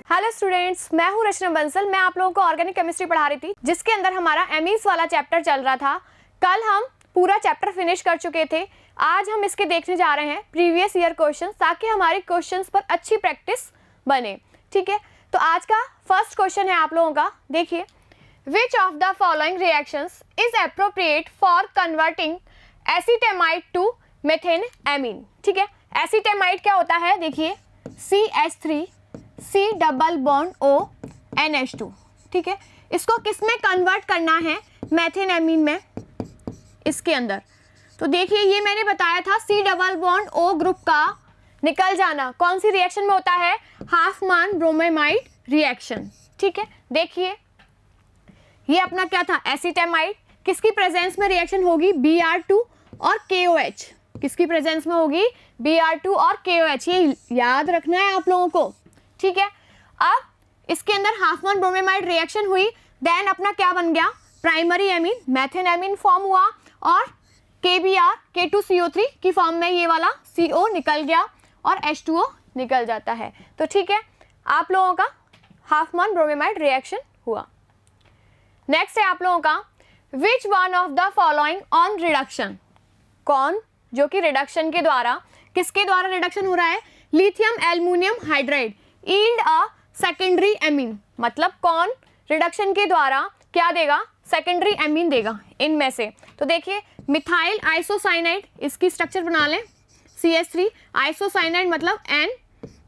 Hello students, मैं हूं रचना बंसल। मैं आप लोगों को ऑर्गेनिक केमिस्ट्री पढ़ा रही थी, जिसके अंदर हमारा एमीन्स वाला चैप्टर चल रहा था। कल हम पूरा चैप्टर फिनिश कर चुके थे। आज हम इसके देखने जा रहे हैं प्रीवियस ईयर क्वेश्चंस, ताकि हमारे क्वेश्चंस पर अच्छी प्रैक्टिस बने। ठीक है, तो आज का फर्स्ट क्वेश्चन है आप लोगों का। देखिए, which of the following reactions is appropriate for converting acetamide to methanamine. ठीक है, एसीटेमाइड क्या होता है? देखिए, CH3 C double bond O NH2। ठीक है, इसको किस में कन्वर्ट करना है? मेथेन एमीन में, इसके अंदर। तो देखिए, ये मैंने बताया था C double bond O group का निकल जाना कौन सी रिएक्शन में होता है? हाफमान ब्रोमेमाइड रिएक्शन। ठीक है, देखिए ये अपना क्या था? एसीटेमाइड। किसकी प्रेजेंस में रिएक्शन होगी? Br2 और KOH। किसकी प्रेजेंस में होगी? Br2 और KOH। ये याद रखना है आप लोगों को। ठीक है, अब इसके अंदर हाफमान ब्रोमेमाइड रिएक्शन हुई, देन अपना क्या बन गया? Primary amine, methane amine form हुआ, और KBr K2CO3 की फॉर्म में ये वाला CO निकल गया और H2O निकल जाता है। तो ठीक है, आप लोगों का हाफमान ब्रोमेमाइड रिएक्शन हुआ। नेक्स्ट है आप लोगों का, which one of the following on reduction. कौन? जो कि रिडक्शन के द्वारा, किसके द्वारा रिडक्शन हो रहा है? Lithium aluminium hydride yield a secondary amine. मतलब कौन रिडक्शन के द्वारा क्या देगा? सेकेंडरी एमीन देगा इनमें से। तो देखिए, मिथाइल आइसोसाइनाइड, इसकी स्ट्रक्चर बना लें, CH3। आइसोसाइनाइड मतलब N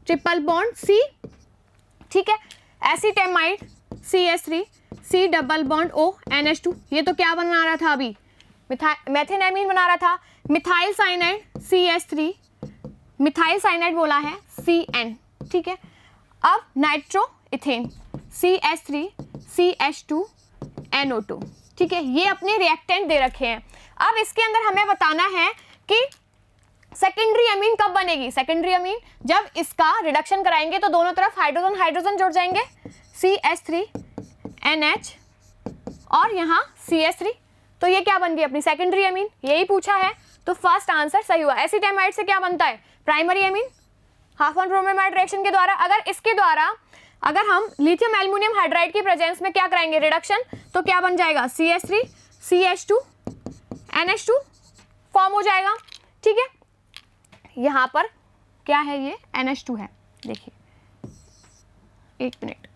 ट्रिपल बॉन्ड C। ठीक है, एसीटेमाइड CH3 C double bond O NH2। ये तो क्या बना रहा था अभी? मेथेन एमीन बना रहा था। Methyl cyanide CH3, methyl cyanide बोला है CN। ठीक है, अब nitro ethane CH3 CH2 NO2। ठीक है, ये अपने रिएक्टेंट दे रखे हैं। अब इसके अंदर हमें बताना है कि सेकेंडरी अमीन कब बनेगी। सेकेंडरी अमीन जब इसका रिडक्शन कराएंगे तो दोनों तरफ हाइड्रोजन हाइड्रोजन जुड़ जाएंगे, CH3 NH और यहाँ CH3। तो ये क्या बन गई? अपनी सेकेंडरी अमीन। यही पूछा है, तो फर्स्ट आंसर सही हुआ। एसीटेमाइड से क्या बनता है? प्राइमरी अमीन हाफमान ब्रोमेमाइड रिएक्शन के द्वारा। अगर इसके द्वारा अगर हम लिथियम एल्युमिनियम हाइड्राइड की प्रेजेंस में क्या कराएंगे? रिडक्शन, तो क्या बन जाएगा? CH3 CH2 NH2 फॉर्म हो जाएगा। ठीक है, यहाँ पर क्या है? ये NH2 है। देखिए, एक मिनट,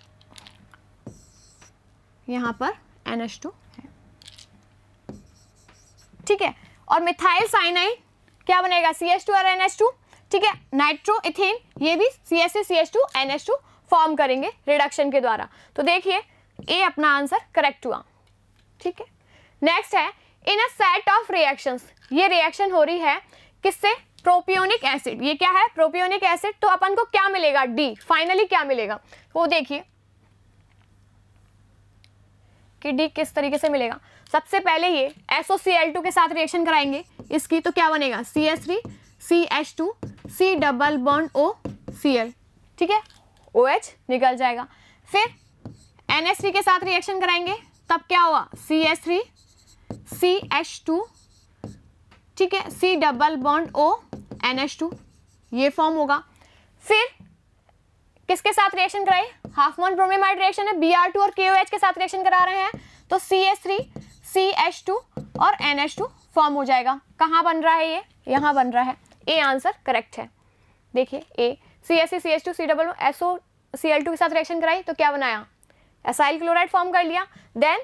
यहाँ पर NH2 है। ठीक है, और मिथाइल साइनाइड क्या बनेगा? CH2 और NH2। ठीक है, नाइट्रो इथेन, ये भी CH3 CH2 NH2 फॉर्म करेंगे रिडक्शन के द्वारा। तो देखिए, ए अपना आंसर करेक्ट हुआ। ठीक है, नेक्स्ट है, इन अ सेट ऑफ रिएक्शंस। ये रिएक्शन हो रही है किससे? Propionic acid. ये क्या है? Propionic acid. तो अपन को क्या मिलेगा? डी। फाइनली क्या मिलेगा वो देखिए कि डी किस तरीके से मिलेगा। सबसे पहले ये SOCl2 के साथ रिएक्शन कराएंगे इसकी, तो क्या बनेगा? CH3 CH2 C double bond O Cl। ठीक है, OH निकल जाएगा। फिर NH3 के साथ रिएक्शन कराएंगे, तब क्या हुआ? CH3 CH2, ठीक है, C double bond O NH2, ये फॉर्म होगा। फिर किसके साथ रिएक्शन कराए? हाफमान ब्रोमेमाइड रिएक्शन है, Br2 और KOH के साथ रिएक्शन करा रहे हैं, तो CH3 CH2 और NH2 फॉर्म हो जाएगा। कहाँ बन रहा है? ये यहाँ बन रहा है। ए आंसर करेक्ट है। देखिए, ए CH3 CH2 C double SOCl2 के साथ रिएक्शन कराई तो क्या बनाया? एसाइल क्लोराइड फॉर्म कर लिया। देन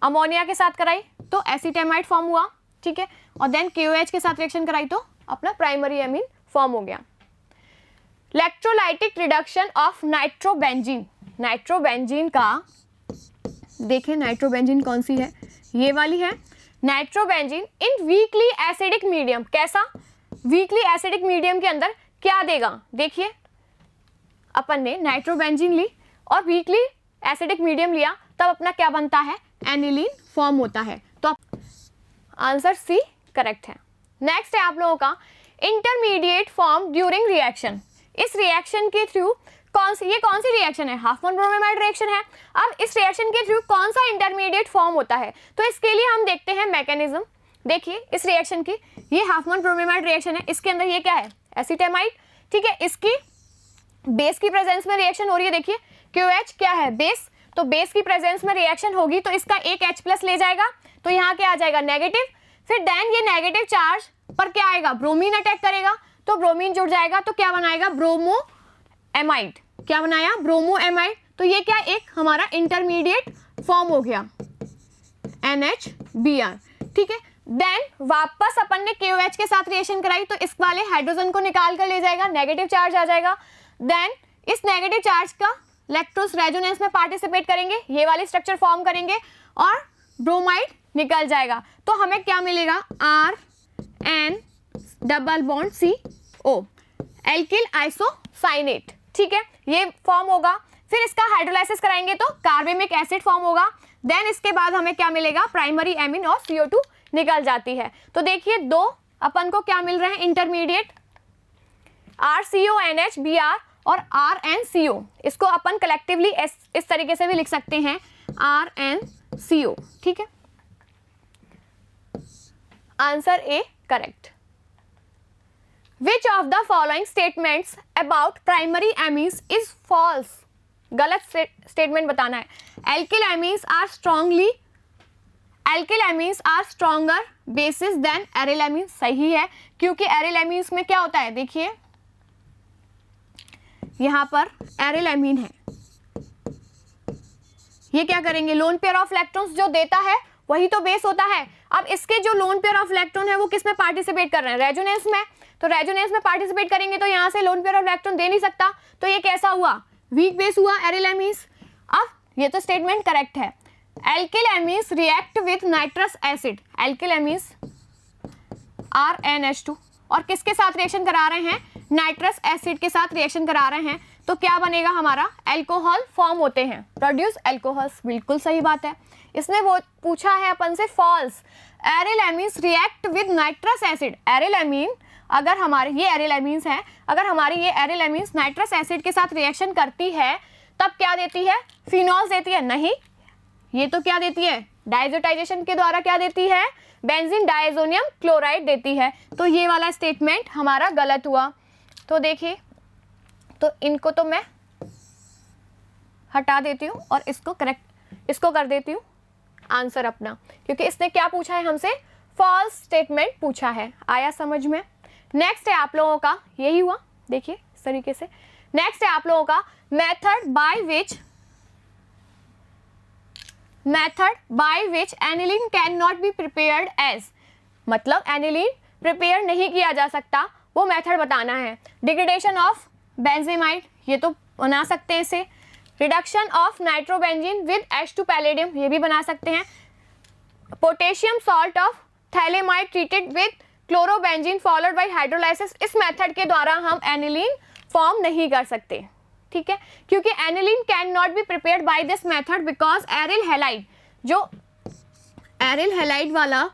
अमोनिया के साथ कराई तो एसीटेमाइड फॉर्म हुआ। ठीक है, और देन KOH के साथ रिएक्शन कराई तो अपना प्राइमरी एमीन फॉर्म हो गया। Electrolytic reduction of nitrobenzene. Nitrobenzene का देखिए, नाइट्रोबेंजीन कौन सी है? ये वाली है। नाइट्रोबेंजीन इन वीकली एसिडिक मीडियम। कैसा? वीकली एसिडिक मीडियम के अंदर क्या देगा? देखिए, अपन ने नाइट्रोबेंजीन ली और वीकली एसिडिक मीडियम लिया, तब अपना क्या बनता है? एनिलीन फॉर्म होता है। तो आंसर सी करेक्ट है। नेक्स्ट है आप लोगों का, इंटरमीडिएट फॉर्म ड्यूरिंग रिएक्शन। इस रिएक्शन के थ्रू कौन सी रिएक्शन है? हाफमान ब्रोमेमाइड रिएक्शन है। अब इस रिएक्शन के थ्रू कौन सा इंटरमीडिएट फॉर्म होता है? तो इसके लिए हम देखते हैं मैकेनिज्म। देखिए, इस रिएक्शन की, ये हाफमान ब्रोमेमाइड रिएक्शन है, इसके अंदर ये क्या है? एसीटेमाइड। ठीक है, इसकी बेस की प्रेजेंस में रिएक्शन हो रही है, देखिए QH क्या है, बेस, तो बेस की प्रेजेंस में रिएक्शन होगी तो इसका एक H+ ले जाएगा, तो यहाँ क्या आ जाएगा नेगेटिव। फिर देन ये नेगेटिव चार्ज पर क्या आएगा, ब्रोमीन अटैक करेगा, तो ब्रोमीन जुड़ जाएगा, तो क्या बनाएगा, ब्रोमो एमाइड। क्या बनाया, ब्रोमो एमाइड। तो ये क्या, एक हमारा इंटरमीडिएट फॉर्म हो गया NHBr, ठीक है। देन वापस अपन ने KOH के साथ रिएक्शन कराई तो इस वाले हाइड्रोजन को निकाल कर ले जाएगा, नेगेटिव चार्ज आ जाएगा। देन इस नेगेटिव चार्ज का लैक्टोस रेजोनेंस में पार्टिसिपेट करेंगे, ये वाली स्ट्रक्चर फॉर्म करेंगे और ब्रोमाइड निकल जाएगा। तो हमें क्या मिलेगा, RN double bond CO, alkyl isocyanate, ठीक है, ये फॉर्म होगा। फिर इसका हाइड्रोलाइसिस कराएंगे तो कार्बेमिक एसिड फॉर्म होगा। देन इसके बाद हमें क्या मिलेगा, प्राइमरी एमिन और CO2 निकल जाती है। तो देखिए दो अपन को क्या मिल रहे हैं, इंटरमीडिएट RCONHBr और RnCO, इसको अपन कलेक्टिवली इस तरीके से भी लिख सकते हैं RnCO, ठीक है। Answer A correct. Which of the following statements about primary amines is false? गलत स्टेटमेंट बताना है। Alkyl amines are stronger bases than aryl amines, सही है, क्योंकि aryl amines में क्या होता है, देखिए यहाँ पर एरिल एमीन है, ये क्या करेंगे, लोन पेयर ऑफ इलेक्ट्रॉन्स जो देता है वही तो बेस होता है। अब इसके जो लोन पेयर ऑफ इलेक्ट्रॉन है वो किस में पार्टिसिपेट कर रहे हैं, रेजोनेंस में, तो रेजोनेंस में पार्टिसिपेट करेंगे तो यहाँ से लोन पेयर ऑफ इलेक्ट्रॉन दे नहीं सकता, तो ये कैसा हुआ, वीक बेस हुआ एरिल एमीन्स। अब ये तो स्टेटमेंट करेक्ट है। Alkyl amines react with nitrous acid, alkyl amines RnH2 और किसके साथ रिएक्शन करा रहे हैं, नाइट्रस एसिड के साथ रिएक्शन करा रहे हैं, तो क्या बनेगा हमारा, एल्कोहल फॉर्म होते हैं, प्रोड्यूस एल्कोहल्स, बिल्कुल सही बात है। इसने वो पूछा है अपन से false, aryl amines react with nitrous acid, aryl amine अगर हमारे ये एरिल एमीन्स है, अगर हमारी ये एरिल एमीन्स नाइट्रस एसिड के साथ रिएक्शन करती है तब क्या देती है, फिनॉल्स देती है, नहीं, ये तो क्या देती है, डाइजोटाइजेशन के द्वारा क्या देती है, बेंजीन डायजोनियम क्लोराइड देती है। तो ये वाला स्टेटमेंट हमारा गलत हुआ। तो देखिए, तो इनको तो मैं हटा देती हूँ और इसको करेक्ट, इसको कर देती हूँ आंसर अपना, क्योंकि इसने क्या पूछा है हमसे, फॉल्स स्टेटमेंट पूछा है। आया समझ में। नेक्स्ट है आप लोगों का, यही हुआ, देखिए इस तरीके से। नेक्स्ट है आप लोगों का method by which aniline can not be prepared as, मतलब एनिलीन प्रिपेयर नहीं किया जा सकता, वो मेथड बताना है। डिग्रेडेशन ऑफ बेंजीमाइड, ये तो बना सकते हैं इसे। Reduction of nitrobenzene with H2 palladium, ये भी बना सकते हैं। Potassium salt of phthalimide treated with chlorobenzene followed by hydrolysis, इस मेथड के द्वारा हम एनिलीन फॉर्म नहीं कर सकते, ठीक है, क्योंकि aniline can not be prepared by this method because aryl halide, जो एरिल हैलाइड वाला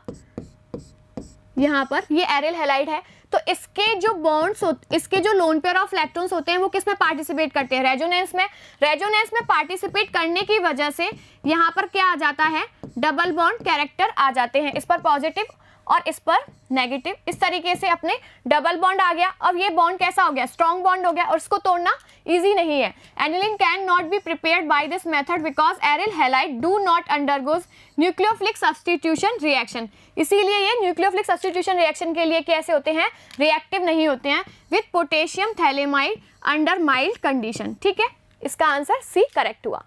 यहाँ पर ये एरिल हैलाइड है, तो इसके जो बॉन्ड्स होते, इसके जो लोन पेयर ऑफ इलेक्ट्रॉन्स होते हैं वो किस में पार्टिसिपेट करते हैं, रेजोनेंस में। रेजोनेंस में पार्टिसिपेट करने की वजह से यहाँ पर क्या आ जाता है, डबल बॉन्ड कैरेक्टर आ जाते हैं, इस पर पॉजिटिव और इस पर नेगेटिव, इस तरीके से अपने डबल बॉन्ड आ गया। अब ये बॉन्ड कैसा हो गया, स्ट्रॉन्ग बॉन्ड हो गया और इसको तोड़ना इजी नहीं है। Aniline can not be prepared by this method because aryl halide do not undergoes nucleophilic substitution reaction, इसीलिए ये न्यूक्लियोफिलिक सब्स्टिट्यूशन रिएक्शन के लिए कैसे होते हैं, रिएक्टिव नहीं होते हैं with potassium phthalimide under mild condition, ठीक है, इसका आंसर सी करेक्ट हुआ।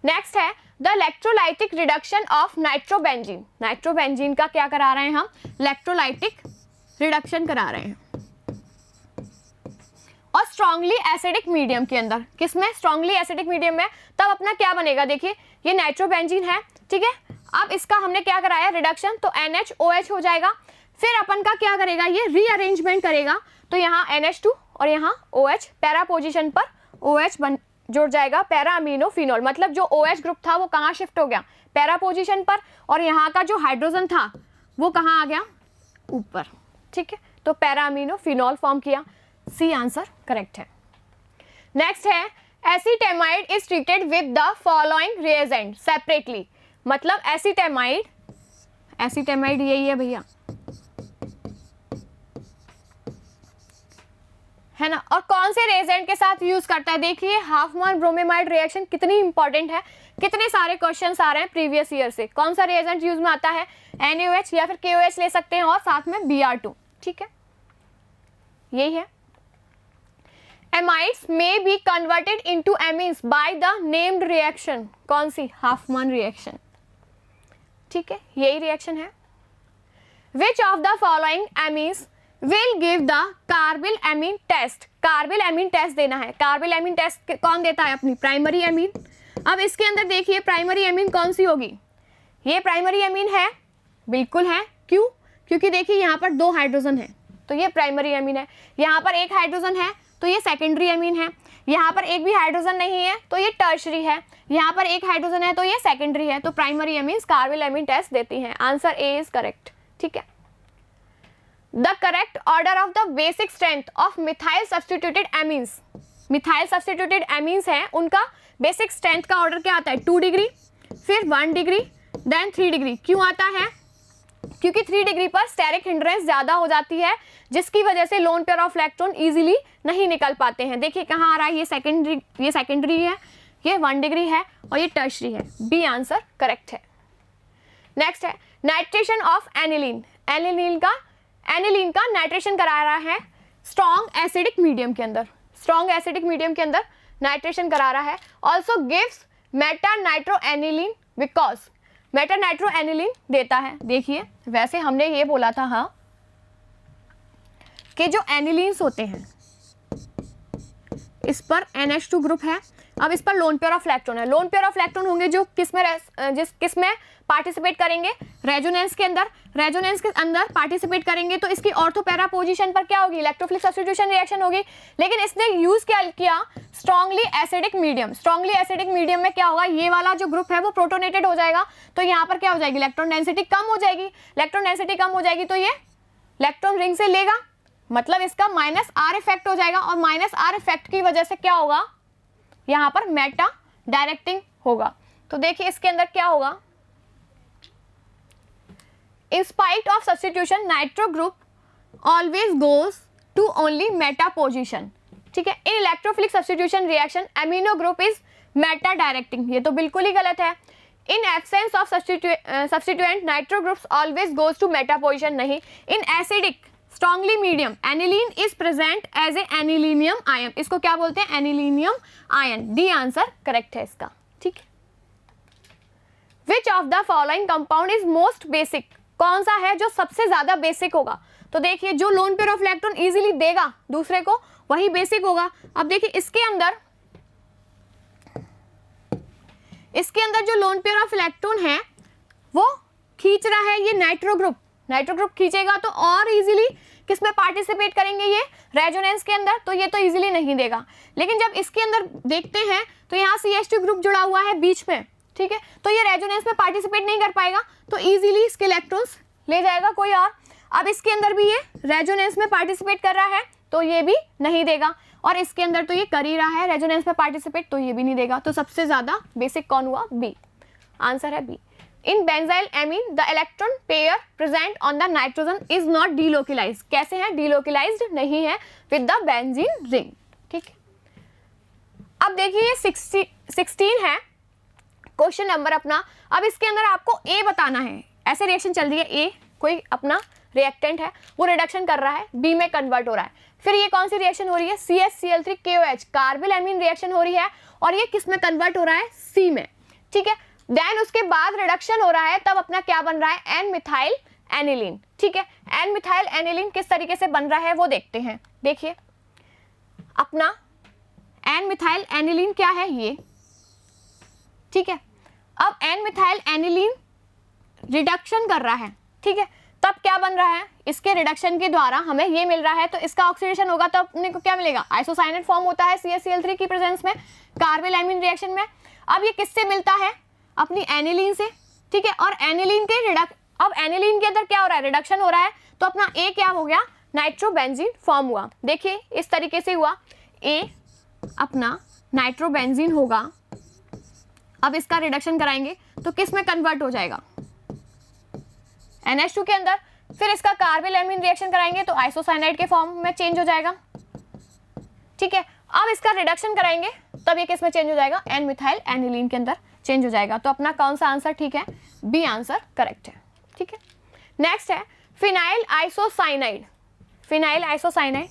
नेक्स्ट है the electrolytic reduction of nitrobenzene, nitrobenzene का क्या करा रहे हैं हम, इलेक्ट्रोलाइटिक रिडक्शन करा रहे हैं और स्ट्रांगली एसिडिक मीडियम के अंदर, किसमें, स्ट्रांगली एसिडिक मीडियम में। तब अपना क्या बनेगा, देखिए ये नाइट्रोबेंजीन है, ठीक है, अब इसका हमने क्या कराया रिडक्शन, तो NHOH हो जाएगा। फिर अपन का क्या करेगा, ये रीअरेंजमेंट करेगा, तो यहाँ NH2 और यहाँ OH, पैरा पोजीशन पर OH बन जुड़ जाएगा, पैरा अमीनो फिनोल, मतलब जो OH ग्रुप था वो कहाँ शिफ्ट हो गया, पैरा पोजीशन पर, और यहाँ का जो हाइड्रोजन था वो कहाँ आ गया, ऊपर, ठीक है, तो पैरा अमीनो फिनोल फॉर्म किया, सी आंसर करेक्ट है। नेक्स्ट है acetamide is treated with the following reagent separately, मतलब एसीटेमाइड यही है भैया, है ना। और कौन से रिएजेंट के साथ यूज करता है, देखिए हाफमैन ब्रोमीमाइड रिएक्शन कितनी इंपॉर्टेंट है, कितने सारे क्वेश्चंस आ रहे हैं प्रीवियस ईयर से। कौन सा रिएजेंट यूज में आता है, NaOH या फिर KOH ले सकते हैं और साथ में Br2, ठीक है, यही है। Amides may be converted into amines by the named reaction, कौन सी, हाफमैन रिएक्शन, ठीक है, यही रिएक्शन है। Which of the following amines will give the carbylamine एमीन टेस्ट, कार्बिल एमीन टेस्ट देना है। कार्बिल एमीन टेस्ट कौन देता है, अपनी प्राइमरी एमीन। अब इसके अंदर देखिए प्राइमरी एमीन कौन सी होगी, ये प्राइमरी एमीन है, बिल्कुल है, क्यों, क्योंकि देखिए यहाँ पर 2 हाइड्रोजन है तो ये प्राइमरी एमीन है, यहाँ पर 1 हाइड्रोजन है तो ये सेकेंडरी एमीन है, यहाँ पर एक भी हाइड्रोजन नहीं है तो ये टर्शरी है, यहाँ पर 1 हाइड्रोजन है तो ये सेकेंडरी है। तो प्राइमरी एमीन्स कार्बिल एमीन टेस्ट देती हैं। आंसर ए इज करेक्ट, ठीक है। The correct order of the basic strength of methyl substituted amines, methyl substituted amines हैं, उनका बेसिक स्ट्रेंथ का ऑर्डर क्या आता है, 2 डिग्री, फिर 1 डिग्री, देन 3 डिग्री। क्यों आता है, क्योंकि 3 डिग्री पर स्टेरिक हिंड्रेंस ज़्यादा हो जाती है, जिसकी वजह से lone pair of electron easily नहीं निकल पाते हैं। देखिए कहाँ आ रहा है, ये सेकेंडरी है, ये 1 डिग्री है और ये टर्शरी है। बी आंसर करेक्ट है। नेक्स्ट है नाइट्रेशन ऑफ एनिलीन, एनिलीन का नाइट्रेशन करा रहा है स्ट्रॉन्ग एसिडिक मीडियम के अंदर, स्ट्रॉन्ग एसिडिक मीडियम के अंदर नाइट्रेशन करा रहा है। Also gives Meta nitro aniline because, Meta nitro aniline देता है। देखिए वैसे हमने ये बोला था हाँ कि जो एनिलीन्स होते हैं इस पर NH2 ग्रुप है, अब इस पर लोन पेयर ऑफ इलेक्ट्रॉन है। लोन पेयर ऑफ इलेक्ट्रॉन होंगे जो किसमें पार्टिसिपेट करेंगे, रेजोनेंस के अंदर, रेजोनेंस के अंदर पार्टिसिपेट करेंगे तो इसकी ऑर्थो पैरा पोजीशन पर क्या होगी, इलेक्ट्रोफिलिक सब्स्टिट्यूशन रिएक्शन होगी। लेकिन इसने यूज क्या किया, strongly acidic medium. Strongly acidic medium में क्या होगा, ये वाला जो ग्रुप है वो प्रोटोनेटेड हो जाएगा, तो यहाँ पर क्या हो जाएगी, इलेक्ट्रॉन डेंसिटी कम हो जाएगी। इलेक्ट्रॉन डेंसिटी कम हो जाएगी तो ये इलेक्ट्रॉन रिंग से लेगा, मतलब इसका -R इफेक्ट हो जाएगा, और -R इफेक्ट की वजह से क्या होगा, यहाँ पर मेटा डायरेक्टिंग होगा। तो देखिए इसके अंदर क्या होगा, in spite of substitution nitro group always goes to only meta position, ठीक है। in electrophilic substitution reaction amino group is meta directing, ये तो बिल्कुल ही गलत है। in absence of substituent nitro groups always goes to meta position, नहीं। in acidic strongly medium aniline is present as a anilinium ion, इसको क्या बोलते हैं, anilinium ion। D answer correct है इसका, ठीक है। which of the following compound is most basic, कौन सा है जो सबसे ज्यादा बेसिक होगा। तो देखिए जो lone pair of electron easily देगा दूसरे को वही बेसिक होगा। अब देखिए इसके अंदर जो लोन पेयर ऑफ इलेक्ट्रॉन है वो खींच रहा है ये नाइट्रो ग्रुप खींचेगा तो और इजीली किस में पार्टिसिपेट करेंगे, ये रेजोनेंस के अंदर, तो ये तो इजीली नहीं देगा। लेकिन जब इसके अंदर देखते हैं तो यहाँ CH2 ग्रुप जुड़ा हुआ है बीच में, ठीक है, तो ये रेजोनेंस में पार्टिसिपेट नहीं कर पाएगा, तो इजीली इसके इलेक्ट्रॉन्स ले जाएगा कोई और। अब इसके अंदर भी ये रेजोनेंस में पार्टिसिपेट कर रहा है तो ये भी नहीं देगा, और इसके अंदर तो ये कर ही रहा है रेजोनेंस में पार्टिसिपेट, तो ये भी नहीं देगा। तो सबसे ज्यादा बेसिक कौन हुआ, बी आंसर है B. In benzyl amine the electron pair present on the nitrogen is not delocalized, कैसे है, डीलोकलाइज्ड नहीं है विद द बेंजीन रिंग, ठीक है। अब देखिए 16 है क्वेश्चन नंबर अपना। अब इसके अंदर आपको ए बताना है, ऐसे रिएक्शन चल रही है, ए कोई अपना रिएक्टेंट है वो रिडक्शन कर रहा है, बी में कन्वर्ट हो रहा है। फिर ये कौन सी रिएक्शन हो रही है, CH_Cl3KOH कार्बिल एमीन रिएक्शन हो रही है, और ये किस में कन्वर्ट हो रहा है, सी में, ठीक है। देन उसके बाद रिडक्शन हो रहा है, तब अपना क्या बन रहा है, एन मिथाइल एनिलीन, ठीक है। एन मिथाइल एनिलीन किस तरीके से बन रहा है वो देखते हैं। देखिए अपना एन मिथाइल एनिलीन क्या है, ये, ठीक है। अब एन मिथाइल एनिलीन रिडक्शन कर रहा है, ठीक है, तब क्या बन रहा है, इसके रिडक्शन के द्वारा हमें ये मिल रहा है, तो इसका ऑक्सीडेशन होगा तो अपने को क्या मिलेगा, आइसोसाइनेट फॉर्म होता है CH_Cl3 की प्रेजेंस में कार्बिल एमीन रिएक्शन में। अब ये किससे मिलता है, अपनी एनिलीन से, ठीक है। और एनिलीन के अब एनिलीन के अंदर क्या हो रहा है, रिडक्शन हो रहा है, तो अपना ए क्या हो गया, नाइट्रोबेंजीन फॉर्म हुआ। देखिए इस तरीके से हुआ, ए अपना नाइट्रोबेंजीन होगा, अब इसका रिडक्शन कराएंगे तो किस में कन्वर्ट हो जाएगा, NH2 के अंदर। फिर इसका कार्बिल एमीन रिएक्शन कराएंगे तो आइसोसाइनाइड के फॉर्म में चेंज हो जाएगा, ठीक है। अब इसका रिडक्शन कराएंगे तब ये किस में चेंज हो जाएगा, एन मिथाइल एनिलीन के अंदर चेंज हो जाएगा। तो अपना कौन सा आंसर ठीक है, बी आंसर करेक्ट है। ठीक है, नेक्स्ट है फिनाइल आइसोसाइनाइड। फिनाइल आइसोसाइनाइड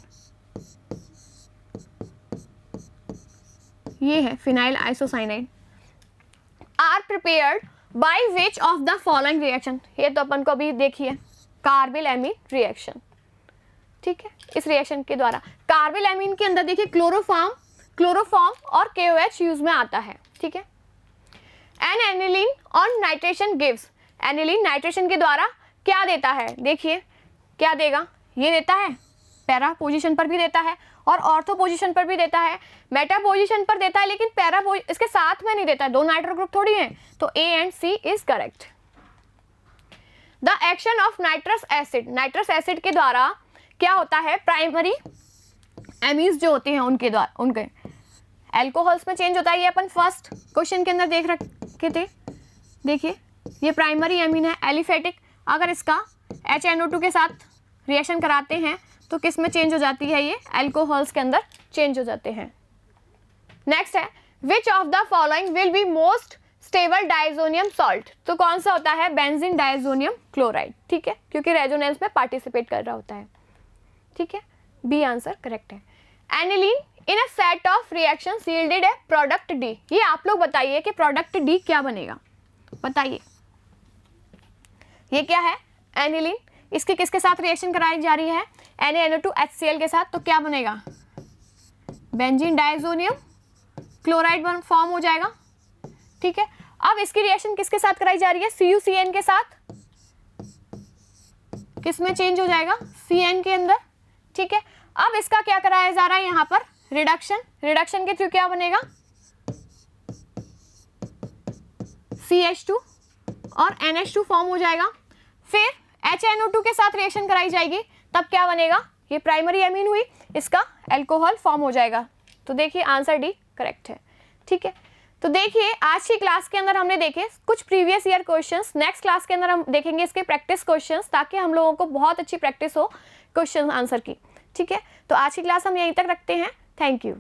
ये है phenyl isocyanide are prepared by which of the following reaction. ये तो अपन को अभी देखिए, कार्बिल एमीन रिएक्शन। ठीक है, इस रिएक्शन के द्वारा कार्बिल एमीन के अंदर देखिए क्लोरोफॉर्म और KOH यूज में आता है। ठीक है, an aniline on nitration gives. Aniline nitration के द्वारा क्या देता है, देखिए क्या देगा, ये देता है पैरा पोजीशन पर भी देता है और ऑर्थो पोजीशन पर भी देता है, मेटा पोजीशन पर देता है, लेकिन पैरा इसके साथ में नहीं देता है, दो नाइट्रो ग्रुप थोड़ी हैं। तो A and C is correct. The action of nitrous acid. Nitrous acid के द्वारा क्या होता है, प्राइमरी एमीन्स जो होते हैं उनके द्वारा उनके एल्कोहल्स में चेंज होता है। ये अपन फर्स्ट क्वेश्चन के अंदर देख रखे थे। देखिए ये प्राइमरी एमीन है एलिफेटिक, अगर इसका HNO2 के साथ रिएक्शन कराते हैं तो किस में चेंज हो जाती है, ये एल्कोहल्स के अंदर चेंज हो जाते हैं। नेक्स्ट है which of the following will be most stable diazonium salt. तो कौन सा होता है, बेंजीन डाइजोनियम क्लोराइड। ठीक है, क्योंकि रेजोनेंस में पार्टिसिपेट कर रहा होता है। ठीक है, बी आंसर करेक्ट है। Aniline in a set of reaction yielded A product D. ये आप लोग बताइए कि प्रोडक्ट डी क्या बनेगा, बताइए। ये क्या है, एनिलीन, इसके किसके साथ रिएक्शन कराई जा रही है, NaNO2HCl के साथ। तो क्या बनेगा, बेंजीन डाइजोनियम क्लोराइड फॉर्म हो जाएगा। ठीक है, अब इसकी रिएक्शन किसके साथ कराई जा रही है, CuCN के साथ, किस में चेंज हो जाएगा, CN के अंदर। ठीक है, अब इसका क्या कराया जा रहा है यहाँ पर, रिडक्शन। रिडक्शन के थ्रू क्या बनेगा, CH2 और NH2 फॉर्म हो जाएगा। फिर HNO2 के साथ रिएक्शन कराई जाएगी, तब क्या बनेगा, ये प्राइमरी एमीन हुई, इसका एल्कोहल फॉर्म हो जाएगा। तो देखिए आंसर डी करेक्ट है। ठीक है, तो देखिए आज की क्लास के अंदर हमने देखे कुछ previous year questions. Next class के अंदर हम देखेंगे इसके प्रैक्टिस क्वेश्चंस, ताकि हम लोगों को बहुत अच्छी प्रैक्टिस हो क्वेश्चन आंसर की। ठीक है, तो आज की क्लास हम यहीं तक रखते हैं। Thank you.